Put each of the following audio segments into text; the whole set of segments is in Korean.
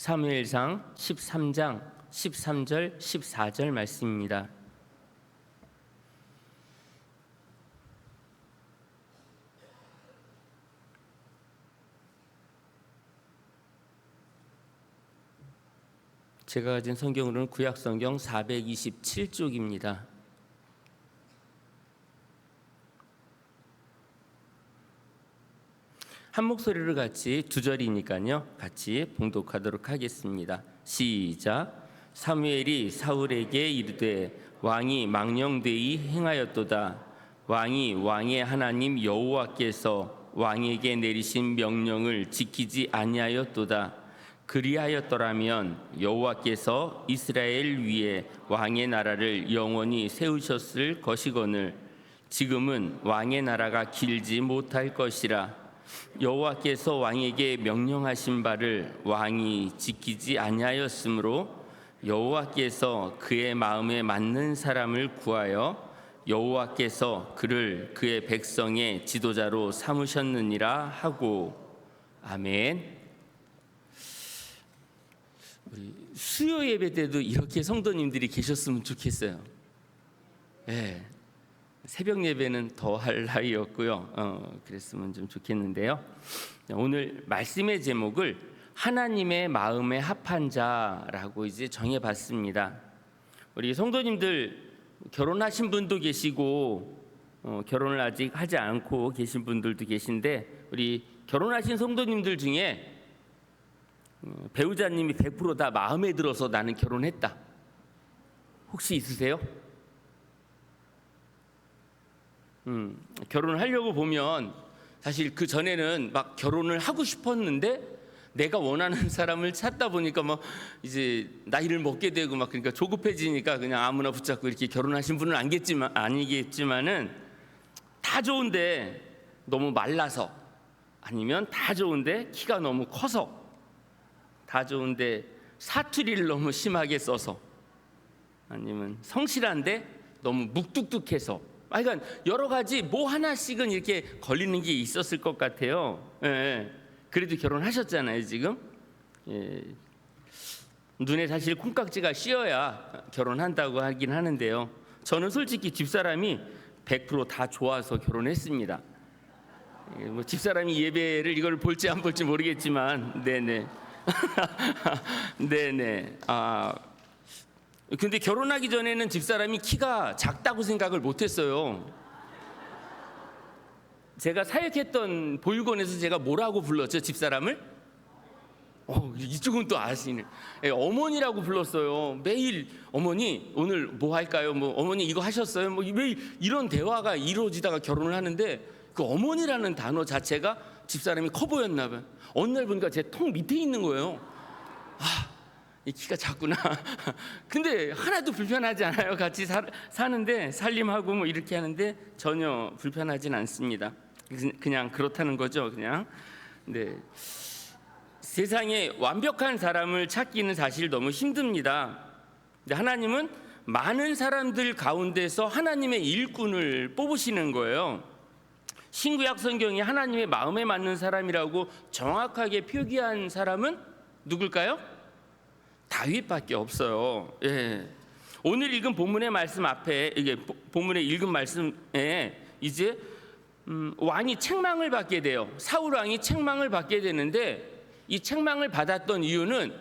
사무엘상 13장 13절 14절 말씀입니다. 제가 가진 성경으로는 구약성경 427쪽입니다. 한 목소리로 같이 두 절이니까요. 같이 봉독하도록 하겠습니다. 시작. 사무엘이 사울에게 이르되 왕이 망령되이 행하였도다. 왕이 왕의 하나님 여호와께서 왕에게 내리신 명령을 지키지 아니하였도다. 그리하였더라면 여호와께서 이스라엘 위에 왕의 나라를 영원히 세우셨을 것이거늘 지금은 왕의 나라가 길지 못할 것이라. 여호와께서 왕에게 명령하신 바를 왕이 지키지 아니하였으므로 여호와께서 그의 마음에 맞는 사람을 구하여 여호와께서 그를 그의 백성의 지도자로 삼으셨느니라 하고. 아멘. 우리 수요 예배 때도 이렇게 성도님들이 계셨으면 좋겠어요. 네. 새벽 예배는 더 할 나위였고요. 그랬으면 좀 좋겠는데요. 오늘 말씀의 제목을 하나님의 마음에 합한 자라고 이제 정해봤습니다. 우리 성도님들 결혼하신 분도 계시고 결혼을 아직 하지 않고 계신 분들도 계신데 우리 결혼하신 성도님들 중에 배우자님이 100% 다 마음에 들어서 나는 결혼했다. 혹시 있으세요? 결혼을 하려고 보면 사실 그 전에는 막 결혼을 하고 싶었는데 내가 원하는 사람을 찾다 보니까 뭐 이제 나이를 먹게 되고 막 그러니까 조급해지니까 그냥 아무나 붙잡고 이렇게 결혼하신 분은 아니겠지만은 다 좋은데 너무 말라서 아니면 다 좋은데 키가 너무 커서 다 좋은데 사투리를 너무 심하게 써서 아니면 성실한데 너무 묵뚝뚝해서 그러니까 여러 가지 뭐 하나씩은 이렇게 걸리는 게 있었을 것 같아요. 예. 그래도 결혼하셨잖아요 지금. 예. 눈에 사실 콩깍지가 씌어야 결혼한다고 하긴 하는데요. 저는 솔직히 집사람이 100% 다 좋아서 결혼했습니다. 예, 뭐 집사람이 예배를 이걸 볼지 안 볼지 모르겠지만 네네. 네네. 근데 결혼하기 전에는 집사람이 키가 작다고 생각을 못했어요. 제가 사역했던 보육원에서 제가 뭐라고 불렀죠 집사람을? 이쪽은 또 아시네. 어머니라고 불렀어요. 매일 어머니 오늘 뭐 할까요? 뭐 어머니 이거 하셨어요? 뭐 매일 이런 대화가 이루어지다가 결혼을 하는데 그 어머니라는 단어 자체가 집사람이 커 보였나 봐요. 어느 날 보니까 제 턱 밑에 있는 거예요. 이 키가 작구나. 근데 하나도 불편하지 않아요. 같이 사는데 살림하고 뭐 이렇게 하는데 전혀 불편하진 않습니다. 그냥 그렇다는 거죠. 그냥. 네. 세상에 완벽한 사람을 찾기는 사실 너무 힘듭니다. 근데 하나님은 많은 사람들 가운데서 하나님의 일꾼을 뽑으시는 거예요. 신구약 성경이 하나님의 마음에 맞는 사람이라고 정확하게 표기한 사람은 누굴까요? 다윗밖에 없어요. 예. 오늘 읽은 본문의 말씀 앞에 이게 본문에 읽은 말씀에 이제 왕이 책망을 받게 돼요. 사울 왕이 책망을 받게 되는데 이 책망을 받았던 이유는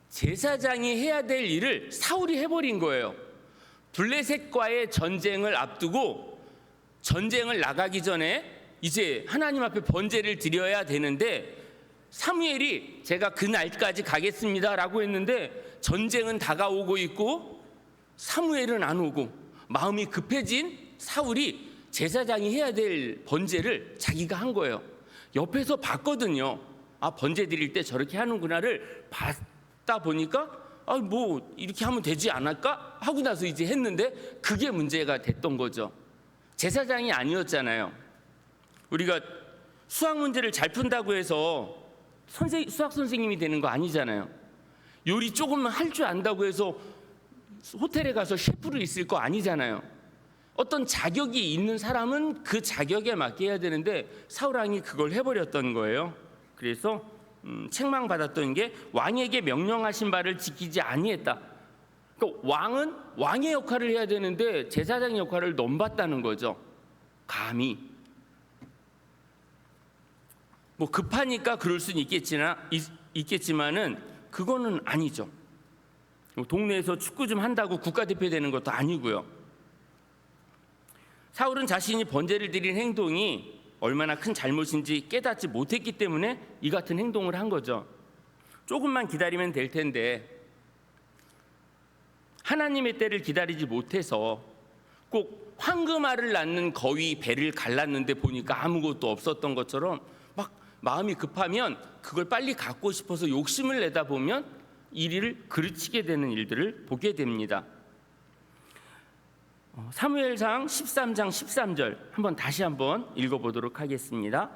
제사장이 해야 될 일을 사울이 해버린 거예요. 블레셋과의 전쟁을 앞두고 전쟁을 나가기 전에 이제 하나님 앞에 번제를 드려야 되는데 사무엘이 제가 그 날까지 가겠습니다라고 했는데 전쟁은 다가오고 있고 사무엘은 안 오고 마음이 급해진 사울이 제사장이 해야 될 번제를 자기가 한 거예요. 옆에서 봤거든요. 번제 드릴 때 저렇게 하는구나를 봤다 보니까 뭐 이렇게 하면 되지 않을까 하고 나서 이제 했는데 그게 문제가 됐던 거죠. 제사장이 아니었잖아요. 우리가 수학 문제를 잘 푼다고 해서 수학 선생님이 되는 거 아니잖아요. 요리 조금만 할 줄 안다고 해서 호텔에 가서 셰프로 있을 거 아니잖아요. 어떤 자격이 있는 사람은 그 자격에 맞게 해야 되는데 사울 왕이 그걸 해버렸던 거예요. 그래서 책망받았던 게 왕에게 명령하신 바를 지키지 아니했다. 그러니까 왕은 왕의 역할을 해야 되는데 제사장의 역할을 넘봤다는 거죠. 감히. 뭐 급하니까 그럴 수는 있겠지만은 그거는 아니죠. 동네에서 축구 좀 한다고 국가대표 되는 것도 아니고요. 사울은 자신이 번제를 드린 행동이 얼마나 큰 잘못인지 깨닫지 못했기 때문에 이 같은 행동을 한 거죠. 조금만 기다리면 될 텐데 하나님의 때를 기다리지 못해서 꼭 황금알을 낳는 거위 배를 갈랐는데 보니까 아무것도 없었던 것처럼 막 마음이 급하면 그걸 빨리 갖고 싶어서 욕심을 내다 보면 일을 그르치게 되는 일들을 보게 됩니다. 사무엘상 13장 13절 다시 한번 읽어보도록 하겠습니다.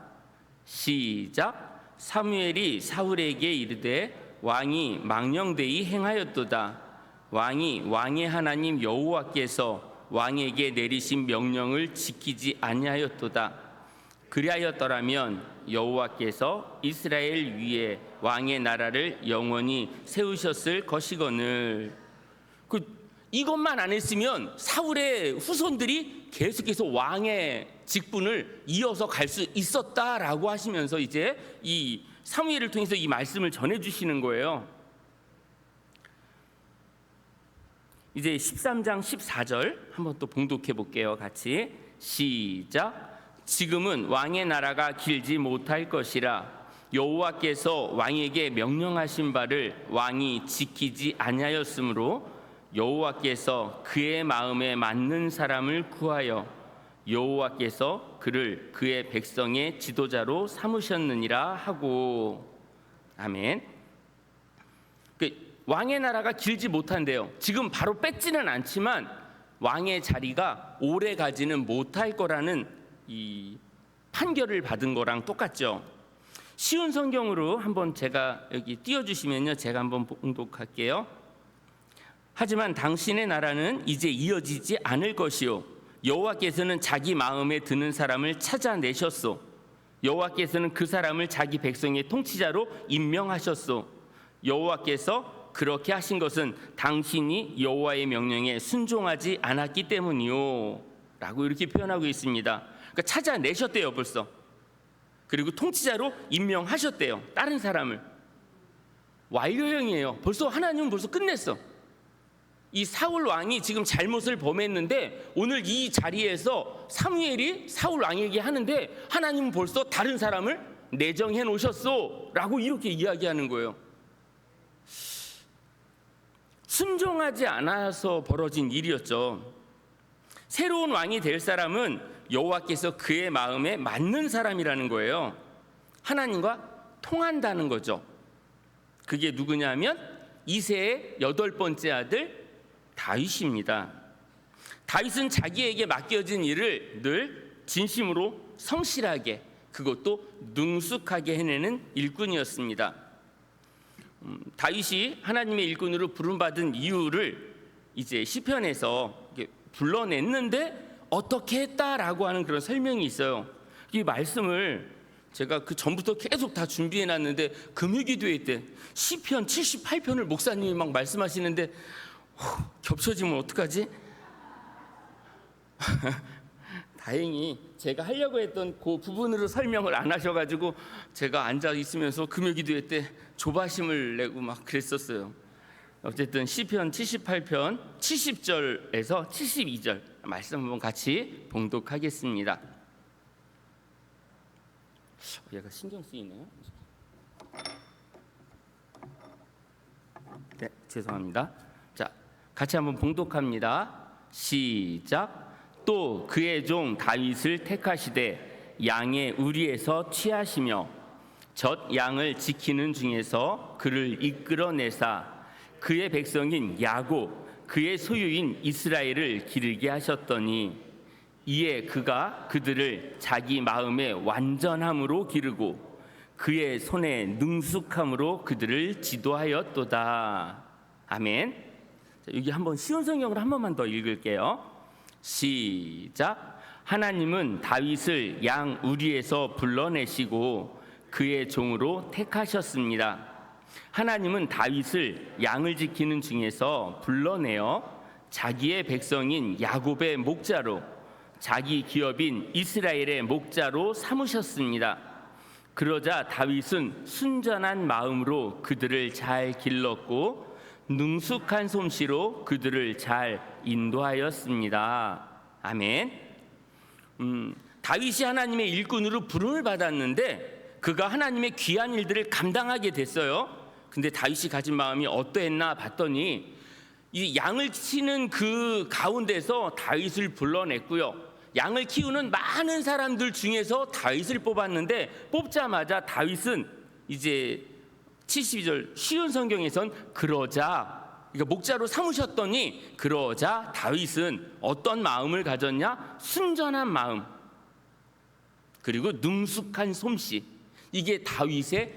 시작. 사무엘이 사울에게 이르되 왕이 망령되이 행하였도다. 왕이 왕의 하나님 여호와께서 왕에게 내리신 명령을 지키지 아니하였도다. 그리하였더라면 여호와께서 이스라엘 위에 왕의 나라를 영원히 세우셨을 것이거늘. 이것만 안 했으면 사울의 후손들이 계속해서 왕의 직분을 이어서 갈 수 있었다라고 하시면서 이제 이 사무엘을 통해서 이 말씀을 전해주시는 거예요. 이제 13장 14절 한번 또 봉독해 볼게요. 같이 시작. 지금은 왕의 나라가 길지 못할 것이라 여호와께서 왕에게 명령하신 바를 왕이 지키지 아니하였으므로 여호와께서 그의 마음에 맞는 사람을 구하여 여호와께서 그를 그의 백성의 지도자로 삼으셨느니라 하고. 아멘. 왕의 나라가 길지 못한데요. 지금 바로 뺏지는 않지만 왕의 자리가 오래 가지는 못할 거라는 이 판결을 받은 거랑 똑같죠. 쉬운 성경으로 한번 제가 여기 띄워주시면요, 제가 한번 봉독할게요. 하지만 당신의 나라는 이제 이어지지 않을 것이요 여호와께서는 자기 마음에 드는 사람을 찾아내셨소. 여호와께서는 그 사람을 자기 백성의 통치자로 임명하셨소. 여호와께서 그렇게 하신 것은 당신이 여호와의 명령에 순종하지 않았기 때문이요 라고 이렇게 표현하고 있습니다. 그러니까 찾아내셨대요 벌써. 그리고 통치자로 임명하셨대요. 다른 사람을. 완료형이에요. 벌써 하나님은 벌써 끝냈어. 이 사울 왕이 지금 잘못을 범했는데 오늘 이 자리에서 사무엘이 사울 왕에게 하는데 하나님은 벌써 다른 사람을 내정해 놓으셨소 라고 이렇게 이야기하는 거예요. 순종하지 않아서 벌어진 일이었죠. 새로운 왕이 될 사람은 여호와께서 그의 마음에 맞는 사람이라는 거예요. 하나님과 통한다는 거죠. 그게 누구냐면 이새의 8번째 아들 다윗입니다. 다윗은 자기에게 맡겨진 일을 늘 진심으로 성실하게, 그것도 능숙하게 해내는 일꾼이었습니다. 다윗이 하나님의 일꾼으로 부름받은 이유를 이제 시편에서 불러냈는데 어떻게 했다라고 하는 그런 설명이 있어요. 이 말씀을 제가 그 전부터 계속 다 준비해놨는데 금요기도회 때 시편 78편을 목사님이 막 말씀하시는데 겹쳐지면 어떡하지? 다행히 제가 하려고 했던 그 부분으로 설명을 안 하셔가지고 제가 앉아 있으면서 금요기도회 때 조바심을 내고 막 그랬었어요. 어쨌든 시편 78편 70절에서 72절 말씀 한번 같이 봉독하겠습니다. 얘가 신경 쓰이네요. 네, 죄송합니다. 자, 같이 한번 봉독합니다. 시작. 또 그의 종 다윗을 택하시되 양의 우리에서 취하시며 젖 양을 지키는 중에서 그를 이끌어내사 그의 백성인 야곱 그의 소유인 이스라엘을 기르게 하셨더니 이에 그가 그들을 자기 마음의 완전함으로 기르고 그의 손에 능숙함으로 그들을 지도하였도다. 아멘. 자, 여기 한번 쉬운 성경으로 한 번만 더 읽을게요. 시작. 하나님은 다윗을 양 우리에서 불러내시고 그의 종으로 택하셨습니다. 하나님은 다윗을 양을 지키는 중에서 불러내어 자기의 백성인 야곱의 목자로, 자기 기업인 이스라엘의 목자로 삼으셨습니다. 그러자 다윗은 순전한 마음으로 그들을 잘 길렀고 능숙한 솜씨로 그들을 잘 인도하였습니다. 아멘. 다윗이 하나님의 일꾼으로 부름을 받았는데 그가 하나님의 귀한 일들을 감당하게 됐어요. 근데 다윗이 가진 마음이 어떠했나 봤더니 이 양을 치는 그 가운데서 다윗을 불러냈고요. 양을 키우는 많은 사람들 중에서 다윗을 뽑았는데 뽑자마자 다윗은 이제 72절 쉬운 성경에선 그러자, 그러니까 목자로 삼으셨더니 그러자 다윗은 어떤 마음을 가졌냐? 순전한 마음, 그리고 능숙한 솜씨. 이게 다윗의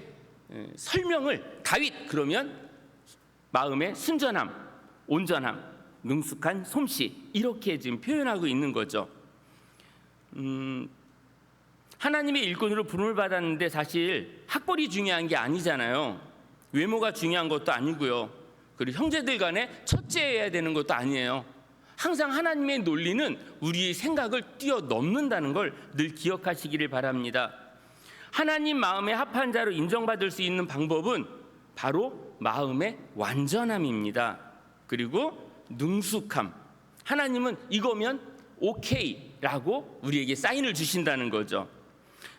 설명을, 다윗 그러면 마음의 순전함, 온전함, 능숙한 솜씨, 이렇게 지금 표현하고 있는 거죠. 하나님의 일꾼으로 부름을 받았는데 사실 학벌이 중요한 게 아니잖아요. 외모가 중요한 것도 아니고요. 그리고 형제들 간에 첫째여야 되는 것도 아니에요. 항상 하나님의 논리는 우리의 생각을 뛰어넘는다는 걸 늘 기억하시기를 바랍니다. 하나님 마음에 합한 자로 인정받을 수 있는 방법은 바로 마음의 완전함입니다. 그리고 능숙함. 하나님은 이거면 오케이라고 우리에게 사인을 주신다는 거죠.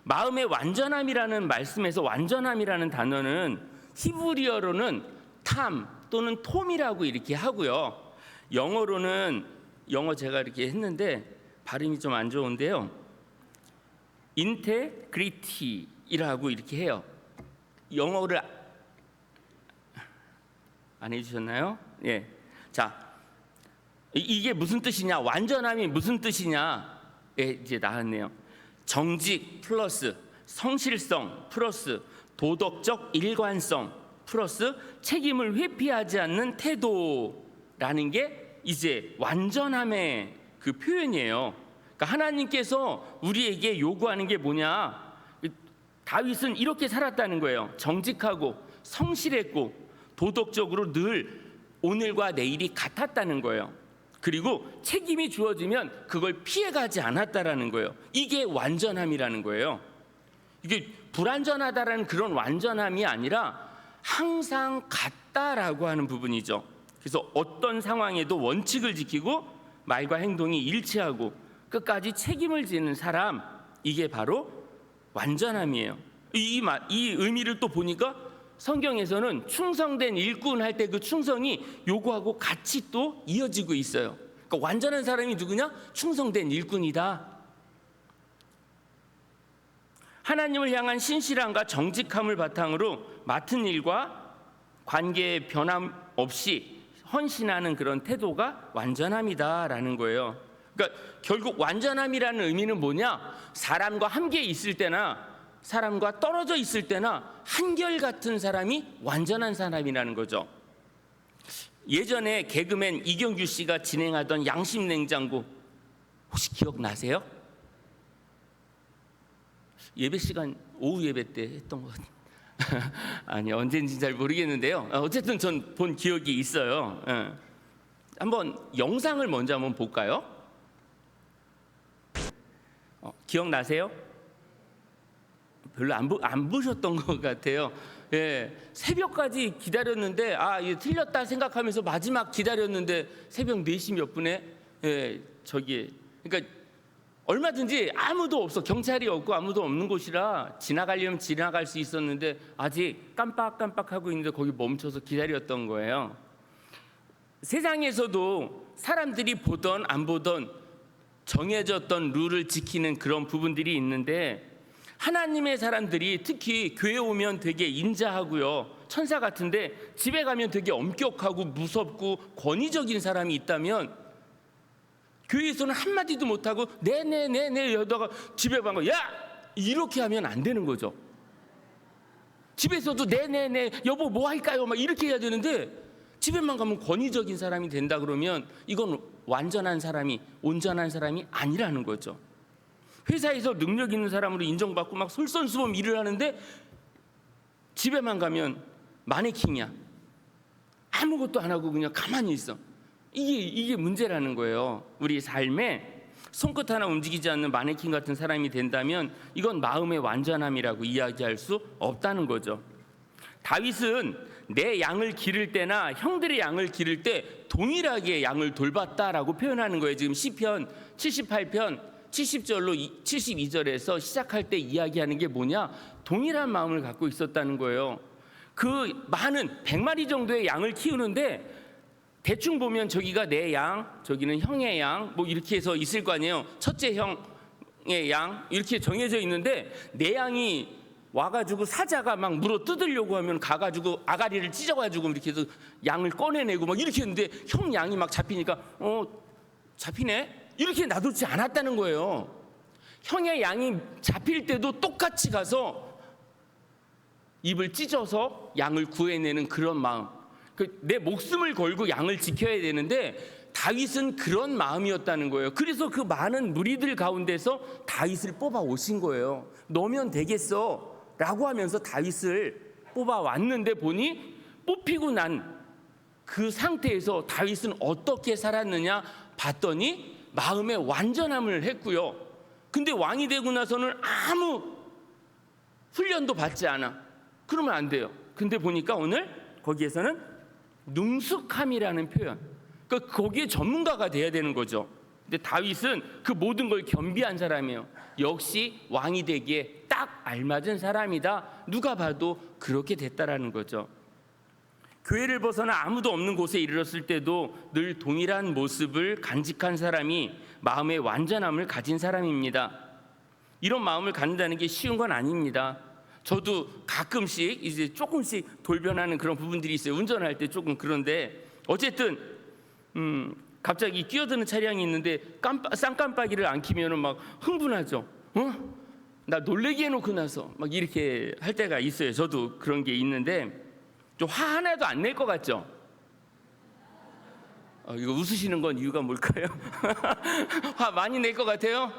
마음의 완전함이라는 말씀에서 완전함이라는 단어는 히브리어로는 탐 또는 톰이라고 이렇게 하고요. 영어로는, 영어 제가 이렇게 했는데 발음이 좀 안 좋은데요, 인테그리티라고 이렇게 해요. 영어를 안 해주셨나요? 예. 자, 이게 무슨 뜻이냐? 완전함이 무슨 뜻이냐? 예, 이제 나왔네요. 정직 플러스 성실성 플러스 도덕적 일관성 플러스 책임을 회피하지 않는 태도라는 게 이제 완전함의 그 표현이에요. 그러니까 하나님께서 우리에게 요구하는 게 뭐냐? 다윗은 이렇게 살았다는 거예요. 정직하고 성실했고 도덕적으로 늘 오늘과 내일이 같았다는 거예요. 그리고 책임이 주어지면 그걸 피해가지 않았다라는 거예요. 이게 완전함이라는 거예요. 이게 불완전하다라는 그런 완전함이 아니라 항상 같다라고 하는 부분이죠. 그래서 어떤 상황에도 원칙을 지키고 말과 행동이 일치하고 끝까지 책임을 지는 사람, 이게 바로 완전함이에요. 이 의미를 또 보니까 성경에서는 충성된 일꾼 할 때 그 충성이 요구하고 같이 또 이어지고 있어요. 그러니까 완전한 사람이 누구냐? 충성된 일꾼이다. 하나님을 향한 신실함과 정직함을 바탕으로 맡은 일과 관계에 변함 없이 헌신하는 그런 태도가 완전함이다라는 거예요. 그러니까 결국 완전함이라는 의미는 뭐냐? 사람과 함께 있을 때나 사람과 떨어져 있을 때나 한결같은 사람이 완전한 사람이라는 거죠. 예전에 개그맨 이경규 씨가 진행하던 양심냉장고 혹시 기억나세요? 예배 시간 오후 예배 때 했던 것 같아요. 아니, 언제인지 잘 모르겠는데요. 어쨌든 전 본 기억이 있어요. 한번 영상을 먼저 한번 볼까요? 기억나세요? 별로 안 보셨던 것 같아요. 예, 새벽까지 기다렸는데 이게 틀렸다 생각하면서 마지막 기다렸는데 새벽 4시 몇 분에 그러니까 얼마든지 아무도 없어, 경찰이 없고 아무도 없는 곳이라 지나가려면 지나갈 수 있었는데 아직 깜빡깜빡하고 있는데 거기 멈춰서 기다렸던 거예요. 세상에서도 사람들이 보던 안 보던 정해졌던 룰을 지키는 그런 부분들이 있는데 하나님의 사람들이 특히 교회 오면 되게 인자하고요, 천사 같은데 집에 가면 되게 엄격하고 무섭고 권위적인 사람이 있다면 교회에서는 한마디도 못하고 네네네네 여다가 집에 가면 야! 이렇게 하면 안 되는 거죠. 집에서도 네네네 여보 뭐 할까요? 막 이렇게 해야 되는데 집에만 가면 권위적인 사람이 된다 그러면 이건 완전한 사람이, 온전한 사람이 아니라는 거죠. 회사에서 능력 있는 사람으로 인정받고 막 솔선수범 일을 하는데 집에만 가면 마네킹이야. 아무것도 안 하고 그냥 가만히 있어. 이게 문제라는 거예요. 우리 삶에 손끝 하나 움직이지 않는 마네킹 같은 사람이 된다면 이건 마음의 완전함이라고 이야기할 수 없다는 거죠. 다윗은 내 양을 기를 때나 형들의 양을 기를 때 동일하게 양을 돌봤다라고 표현하는 거예요. 지금 시편 78편 70절로 72절에서 시작할 때 이야기하는 게 뭐냐? 동일한 마음을 갖고 있었다는 거예요. 그 많은 100마리 정도의 양을 키우는데 대충 보면 저기가 내 양, 저기는 형의 양, 뭐 이렇게 해서 있을 거 아니에요. 첫째 형의 양 이렇게 정해져 있는데 내 양이 와가지고 사자가 막 물어 뜯으려고 하면 가가지고 아가리를 찢어가지고 이렇게 해서 양을 꺼내내고 막 이렇게 했는데 형 양이 막 잡히니까 잡히네? 이렇게 놔두지 않았다는 거예요. 형의 양이 잡힐 때도 똑같이 가서 입을 찢어서 양을 구해내는 그런 마음. 내 목숨을 걸고 양을 지켜야 되는데 다윗은 그런 마음이었다는 거예요. 그래서 그 많은 무리들 가운데서 다윗을 뽑아 오신 거예요. 너면 되겠어 라고 하면서 다윗을 뽑아 왔는데 보니 뽑히고 난 그 상태에서 다윗은 어떻게 살았느냐 봤더니 마음의 완전함을 했고요. 근데 왕이 되고 나서는 아무 훈련도 받지 않아. 그러면 안 돼요. 근데 보니까 오늘 거기에서는 능숙함이라는 표현, 그러니까 거기에 전문가가 돼야 되는 거죠. 근데 다윗은 그 모든 걸 겸비한 사람이에요. 역시 왕이 되기에 딱 알맞은 사람이다. 누가 봐도 그렇게 됐다라는 거죠. 교회를 벗어나 아무도 없는 곳에 이르렀을 때도 늘 동일한 모습을 간직한 사람이 마음의 완전함을 가진 사람입니다. 이런 마음을 갖는다는 게 쉬운 건 아닙니다. 저도 가끔씩 이제 조금씩 돌변하는 그런 부분들이 있어요. 운전할 때 조금 그런데 어쨌든 갑자기 끼어드는 차량이 있는데 쌍깜빡이를 안 켜면 막 흥분하죠. 나 놀래게 해놓고 나서 막 이렇게 할 때가 있어요. 저도 그런 게 있는데 좀 화 하나도 안 낼 것 같죠? 이거 웃으시는 건 이유가 뭘까요? 화 많이 낼 것 같아요?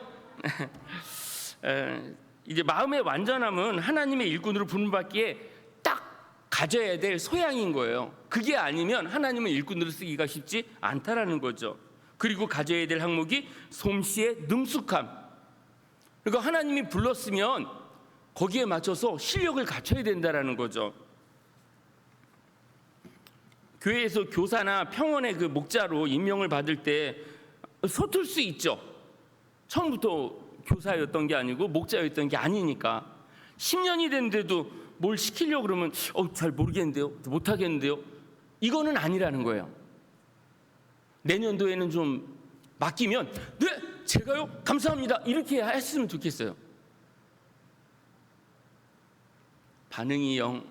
이제 마음의 완전함은 하나님의 일꾼으로 부름받기에 딱 가져야 될 소양인 거예요. 그게 아니면 하나님의 일꾼으로 쓰기가 쉽지 않다라는 거죠. 그리고 가져야 될 항목이 솜씨의 능숙함. 그러니까 하나님이 불렀으면 거기에 맞춰서 실력을 갖춰야 된다라는 거죠. 교회에서 교사나 평원의 그 목자로 임명을 받을 때 서툴 수 있죠. 처음부터 교사였던 게 아니고 목자였던 게 아니니까 10년이 됐는데도 뭘 시키려고 그러면 잘 모르겠는데요, 못하겠는데요. 이거는 아니라는 거예요. 내년도에는 좀 맡기면 네 제가요 감사합니다 이렇게 했으면 좋겠어요. 반응이 영.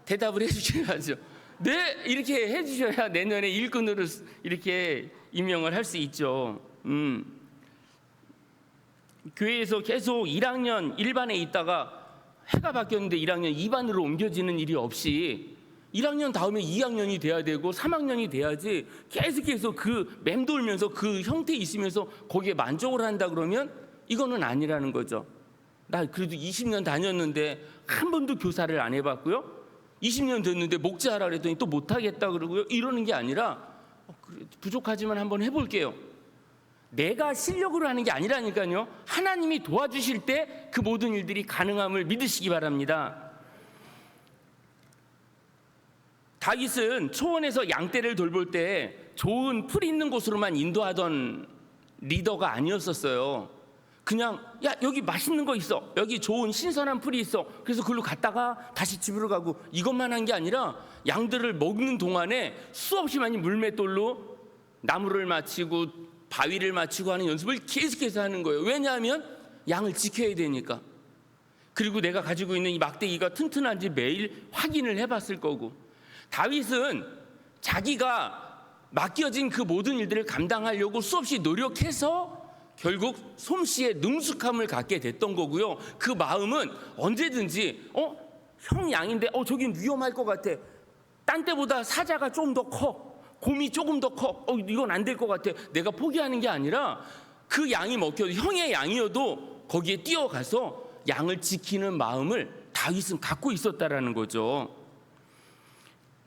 대답을 해주셔야죠. 네 이렇게 해주셔야 내년에 일꾼으로 이렇게 임명을 할 수 있죠. 교회에서 계속 1학년 1반에 있다가 해가 바뀌었는데 1학년 2반으로 옮겨지는 일이 없이 1학년 다음에 2학년이 돼야 되고 3학년이 돼야지 계속해서 그 맴돌면서 그 형태에 있으면서 거기에 만족을 한다 그러면 이거는 아니라는 거죠. 나 그래도 20년 다녔는데 한 번도 교사를 안 해봤고요. 20년 됐는데 목자하라 그랬더니 또 못하겠다 그러고요. 이러는 게 아니라 부족하지만 한번 해볼게요. 내가 실력으로 하는 게 아니라니까요. 하나님이 도와주실 때 그 모든 일들이 가능함을 믿으시기 바랍니다. 다윗은 초원에서 양떼를 돌볼 때 좋은 풀 있는 곳으로만 인도하던 리더가 아니었었어요. 그냥 야 여기 맛있는 거 있어, 여기 좋은 신선한 풀이 있어, 그래서 그걸로 갔다가 다시 집으로 가고 이것만 한 게 아니라 양들을 먹는 동안에 수없이 많이 물맷돌로 나무를 맞추고 바위를 맞추고 하는 연습을 계속해서 하는 거예요. 왜냐하면 양을 지켜야 되니까. 그리고 내가 가지고 있는 이 막대기가 튼튼한지 매일 확인을 해봤을 거고. 다윗은 자기가 맡겨진 그 모든 일들을 감당하려고 수없이 노력해서 결국 솜씨의 능숙함을 갖게 됐던 거고요. 그 마음은 언제든지 형 양인데 저긴 위험할 것 같아, 딴 때보다 사자가 좀 더 커, 곰이 조금 더 커, 이건 안 될 것 같아, 내가 포기하는 게 아니라 그 양이 먹혀도 형의 양이어도 거기에 뛰어가서 양을 지키는 마음을 다윗은 갖고 있었다라는 거죠.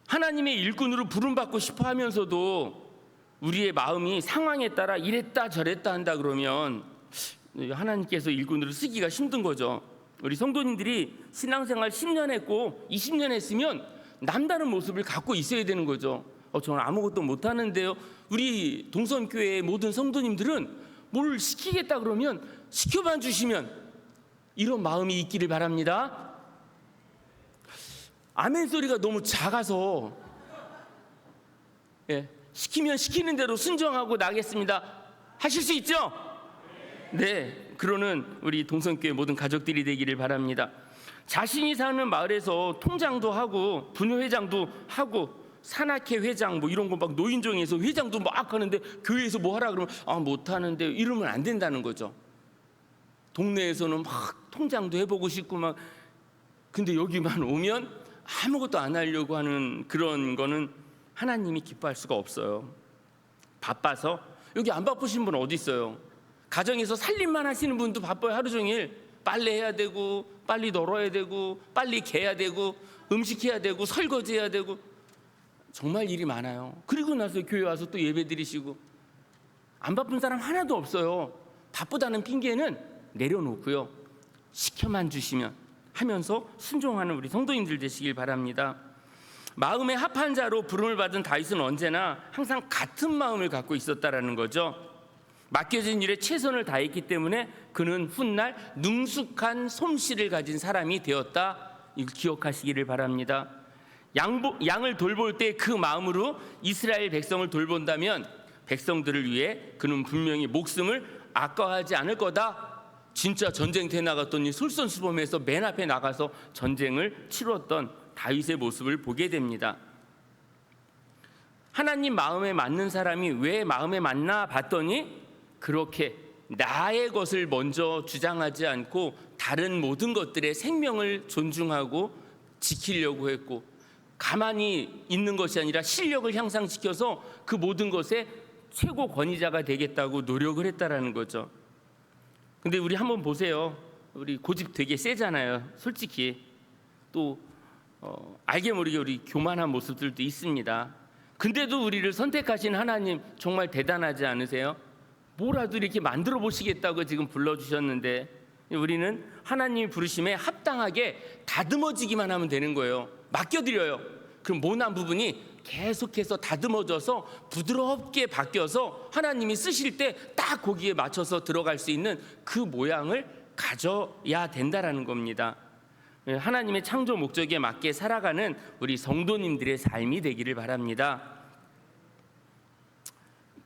하나님의 일꾼으로 부름받고 싶어 하면서도 우리의 마음이 상황에 따라 이랬다 저랬다 한다 그러면 하나님께서 일꾼으로 쓰기가 힘든 거죠. 우리 성도님들이 신앙생활 10년 했고 20년 했으면 남다른 모습을 갖고 있어야 되는 거죠. 저는 아무것도 못하는데요. 우리 동선교회의 모든 성도님들은 뭘 시키겠다 그러면 시켜만 주시면 이런 마음이 있기를 바랍니다. 아멘 소리가 너무 작아서 시키면 시키는 대로 순종하고 나겠습니다. 하실 수 있죠? 네, 그러는 우리 동성교회 모든 가족들이 되기를 바랍니다. 자신이 사는 마을에서 통장도 하고 분회장도 하고 산악회 회장 뭐 이런 거 막 노인정에서 회장도 막 하는데 교회에서 뭐 하라 그러면 못하는데 이러면 안 된다는 거죠. 동네에서는 막 통장도 해보고 싶고 막 근데 여기만 오면 아무것도 안 하려고 하는 그런 거는 하나님이 기뻐할 수가 없어요. 바빠서 여기 안 바쁘신 분 어디 있어요? 가정에서 살림만 하시는 분도 바빠요. 하루 종일 빨래해야 되고 빨리 널어야 되고 빨리 개야 되고 음식해야 되고 설거지해야 되고 정말 일이 많아요. 그리고 나서 교회 와서 또 예배 드리시고 안 바쁜 사람 하나도 없어요. 바쁘다는 핑계는 내려놓고요. 시켜만 주시면 하면서 순종하는 우리 성도님들 되시길 바랍니다. 마음의 합한 자로 부름을 받은 다윗은 언제나 항상 같은 마음을 갖고 있었다라는 거죠. 맡겨진 일에 최선을 다했기 때문에 그는 훗날 능숙한 솜씨를 가진 사람이 되었다. 이걸 기억하시기를 바랍니다. 양을 돌볼 때 그 마음으로 이스라엘 백성을 돌본다면 백성들을 위해 그는 분명히 목숨을 아까워하지 않을 거다. 진짜 전쟁터에 나갔더니 솔선수범해서 맨 앞에 나가서 전쟁을 치렀던 다윗의 모습을 보게 됩니다. 하나님 마음에 맞는 사람이 왜 마음에 맞나 봤더니 그렇게 나의 것을 먼저 주장하지 않고 다른 모든 것들의 생명을 존중하고 지키려고 했고 가만히 있는 것이 아니라 실력을 향상시켜서 그 모든 것의 최고 권위자가 되겠다고 노력을 했다라는 거죠. 근데 우리 한번 보세요. 우리 고집 되게 세잖아요. 솔직히 또 알게 모르게 우리 교만한 모습들도 있습니다. 근데도 우리를 선택하신 하나님 정말 대단하지 않으세요? 뭐라도 이렇게 만들어 보시겠다고 지금 불러주셨는데 우리는 하나님이 부르심에 합당하게 다듬어지기만 하면 되는 거예요. 맡겨드려요. 그럼 모난 부분이 계속해서 다듬어져서 부드럽게 바뀌어서 하나님이 쓰실 때 딱 거기에 맞춰서 들어갈 수 있는 그 모양을 가져야 된다라는 겁니다. 하나님의 창조 목적에 맞게 살아가는 우리 성도님들의 삶이 되기를 바랍니다.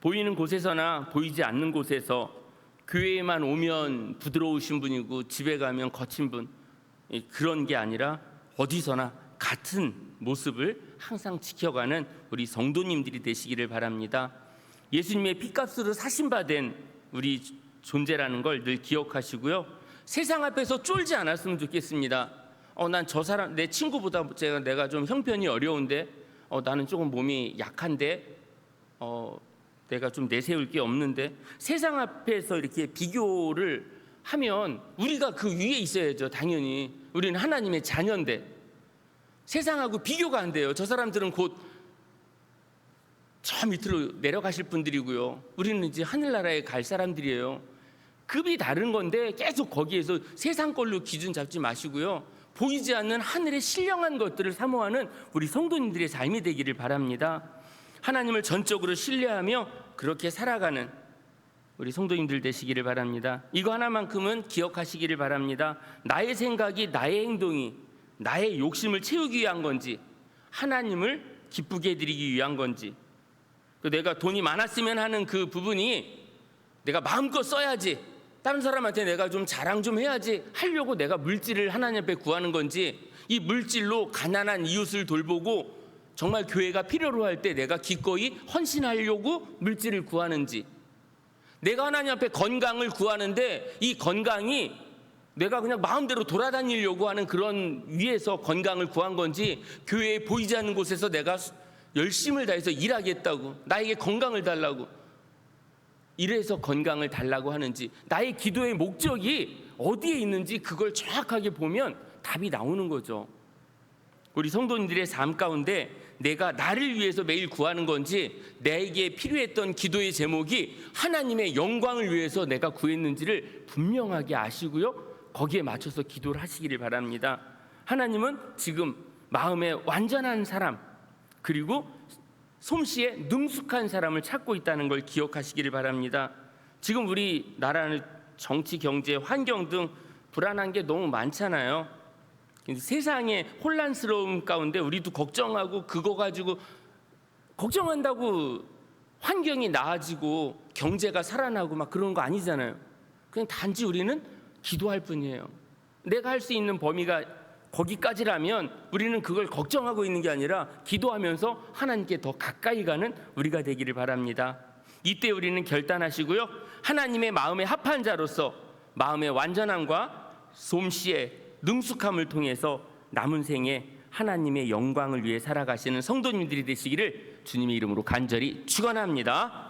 보이는 곳에서나 보이지 않는 곳에서 교회에만 오면 부드러우신 분이고 집에 가면 거친 분, 그런 게 아니라 어디서나 같은 모습을 항상 지켜가는 우리 성도님들이 되시기를 바랍니다. 예수님의 피값으로 사신받은 우리 존재라는 걸 늘 기억하시고요. 세상 앞에서 쫄지 않았으면 좋겠습니다. 난 저 사람 내 친구보다 내가 좀 형편이 어려운데 나는 조금 몸이 약한데 내가 좀 내세울 게 없는데 세상 앞에서 이렇게 비교를 하면 우리가 그 위에 있어야죠. 당연히 우리는 하나님의 자녀인데 세상하고 비교가 안 돼요. 저 사람들은 곧 저 밑으로 내려가실 분들이고요. 우리는 이제 하늘나라에 갈 사람들이에요. 급이 다른 건데 계속 거기에서 세상 걸로 기준 잡지 마시고요. 보이지 않는 하늘의 신령한 것들을 사모하는 우리 성도님들의 삶이 되기를 바랍니다. 하나님을 전적으로 신뢰하며 그렇게 살아가는 우리 성도님들 되시기를 바랍니다. 이거 하나만큼은 기억하시기를 바랍니다. 나의 생각이, 나의 행동이 나의 욕심을 채우기 위한 건지 하나님을 기쁘게 해드리기 위한 건지, 내가 돈이 많았으면 하는 그 부분이 내가 마음껏 써야지, 다른 사람한테 내가 좀 자랑 좀 해야지 하려고 내가 물질을 하나님 앞에 구하는 건지, 이 물질로 가난한 이웃을 돌보고 정말 교회가 필요로 할 때 내가 기꺼이 헌신하려고 물질을 구하는지, 내가 하나님 앞에 건강을 구하는데 이 건강이 내가 그냥 마음대로 돌아다니려고 하는 그런 위에서 건강을 구한 건지, 교회에 보이지 않는 곳에서 내가 열심을 다해서 일하겠다고, 나에게 건강을 달라고 이래서 건강을 달라고 하는지, 나의 기도의 목적이 어디에 있는지 그걸 정확하게 보면 답이 나오는 거죠. 우리 성도님들의 삶 가운데 내가 나를 위해서 매일 구하는 건지, 내게 필요했던 기도의 제목이 하나님의 영광을 위해서 내가 구했는지를 분명하게 아시고요, 거기에 맞춰서 기도를 하시기를 바랍니다. 하나님은 지금 마음에 완전한 사람, 그리고 솜씨에 능숙한 사람을 찾고 있다는 걸 기억하시기를 바랍니다. 지금 우리 나라는 정치, 경제, 환경 등 불안한 게 너무 많잖아요. 세상의 혼란스러움 가운데 우리도 걱정하고, 그거 가지고 걱정한다고 환경이 나아지고 경제가 살아나고 막 그런 거 아니잖아요. 그냥 단지 우리는 기도할 뿐이에요. 내가 할 수 있는 범위가 거기까지라면 우리는 그걸 걱정하고 있는 게 아니라 기도하면서 하나님께 더 가까이 가는 우리가 되기를 바랍니다. 이때 우리는 결단하시고요, 하나님의 마음에 합한 자로서 마음의 완전함과 솜씨의 능숙함을 통해서 남은 생에 하나님의 영광을 위해 살아가시는 성도님들이 되시기를 주님의 이름으로 간절히 축원합니다.